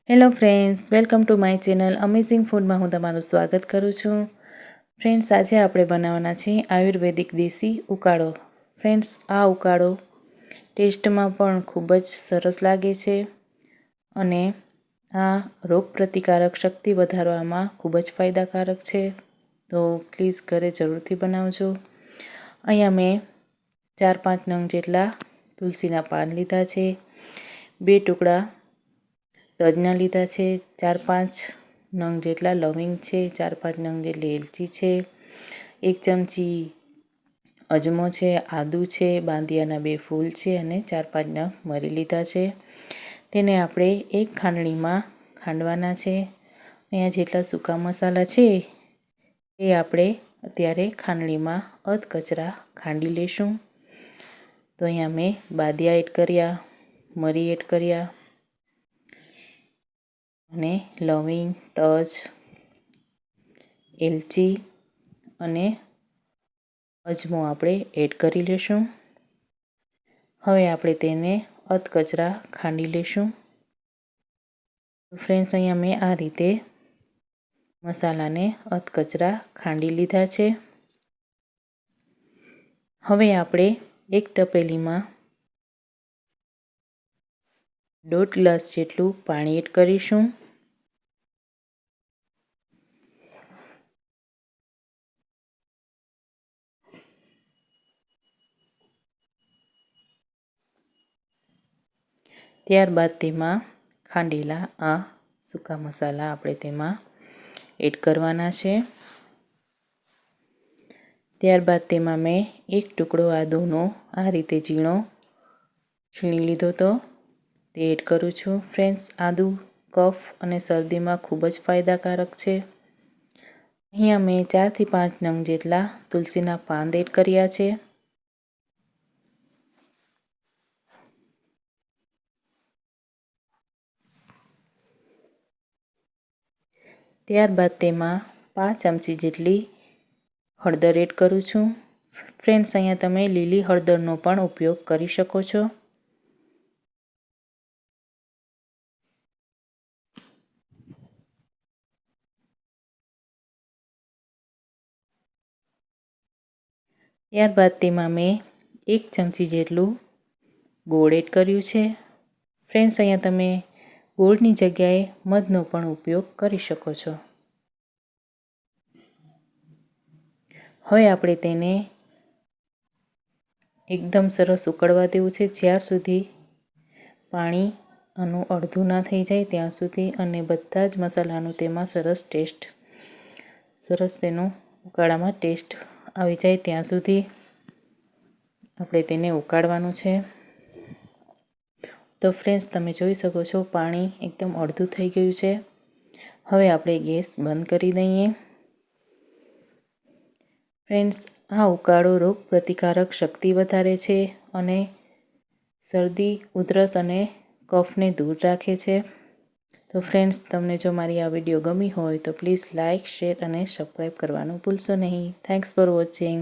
Hello friends, welcome to my channel amazing ફૂડમાં હું તમારું સ્વાગત કરું છું. ફ્રેન્ડ્સ, આજે આપણે બનાવવાના છે આયુર્વેદિક દેશી ઉકાળો. ફ્રેન્ડ્સ, આ ઉકાળો ટેસ્ટમાં પણ ખૂબ જ સરસ લાગે છે અને આ રોગપ્રતિકારક શક્તિ વધારવામાં ખૂબ જ ફાયદાકારક છે. તો પ્લીઝ ઘરે જરૂરથી બનાવજો. અહીંયા મેં 4-5 નંગ જેટલા તુલસીના પાન લીધા છે, 2 ટુકડા તજના લીધા છે, 4-5 નંગ જેટલા લવિંગ છે, 4-5 નંગ જેટલી એલચી છે, 1 ચમચી અજમો છે, આદુ છે, બાંદિયાના 2 ફૂલ છે અને 4-5 નંગ મરી લીધા છે. તેને આપણે એક ખાંડણીમાં ખાંડવાના છે. અહીંયા જેટલા સૂકા મસાલા છે એ આપણે અત્યારે ખાંડણીમાં અધકચરા ખાંડી લેશું. તો અહીંયા મેં બાદિયા એડ કર્યા, મરી એડ કર્યા અને લવિંગ, તજ, એલચી અને અજમો આપણે એડ કરી લેશું. હવે આપણે તેને અધકચરા ખાંડી લેશું. ફ્રેન્ડ્સ, અહીંયા મેં આ રીતે મસાલાને અધકચરા ખાંડી લીધા છે. હવે આપણે એક તપેલીમાં 1.5 ગ્લાસ જેટલું પાણી એડ કરીશું. ત્યારબાદ તેમાં ખાંડેલા આ સૂકા મસાલા આપણે તેમાં એડ કરવાના છે. ત્યારબાદ તેમાં મેં 1 ટુકડો આદુનો આ રીતે ઝીણો છીણી લીધો હતો, તે એડ કરું છું. ફ્રેન્ડ્સ, આદુ કફ અને શરદીમાં ખૂબ જ ફાયદાકારક છે. અહીંયા મેં 4-5 નંગ જેટલા તુલસીના પાન એડ કર્યા છે. ત્યારબાદ તેમાં 5 ચમચી જેટલી હળદર એડ કરું છું. ફ્રેન્ડ્સ, અહીંયા તમે લીલી હળદરનો પણ ઉપયોગ કરી શકો છો. ત્યારબાદ તેમાં મેં 1 ચમચી જેટલું ગોળ એડ કર્યું છે. ફ્રેન્ડ્સ, અહીંયા તમે ગોળની જગ્યાએ મધનો પણ ઉપયોગ કરી શકો છો. હવે આપણે તેને એકદમ સરસ ઉકળવા દેવું છે, જ્યાર સુધી પાણી આનું અડધું ના થઈ જાય ત્યાં સુધી, અને બધા જ મસાલાનું તેમાં સરસ તેનું ઉકાળામાં ટેસ્ટ આવી જાય ત્યાં સુધી આપણે તેને ઉકાળવાનું છે. તો ફ્રેન્ડ્સ, તમે જોઈ શકો છો પાણી એકદમ અડધું થઈ ગયું છે. હવે આપણે ગેસ બંધ કરી દઈએ. ફ્રેન્ડ્સ, આ ઉકાળો રોગ પ્રતિકારક શક્તિ વધારે છે અને શરદી, ઉધરસ અને કફને દૂર રાખે છે. તો ફ્રેન્ડ્સ, તમને જો મારી આ વિડીયો ગમી હોય તો પ્લીઝ લાઇક, શેર અને સબસ્ક્રાઈબ કરવાનું ભૂલશો નહીં. Thanks for watching.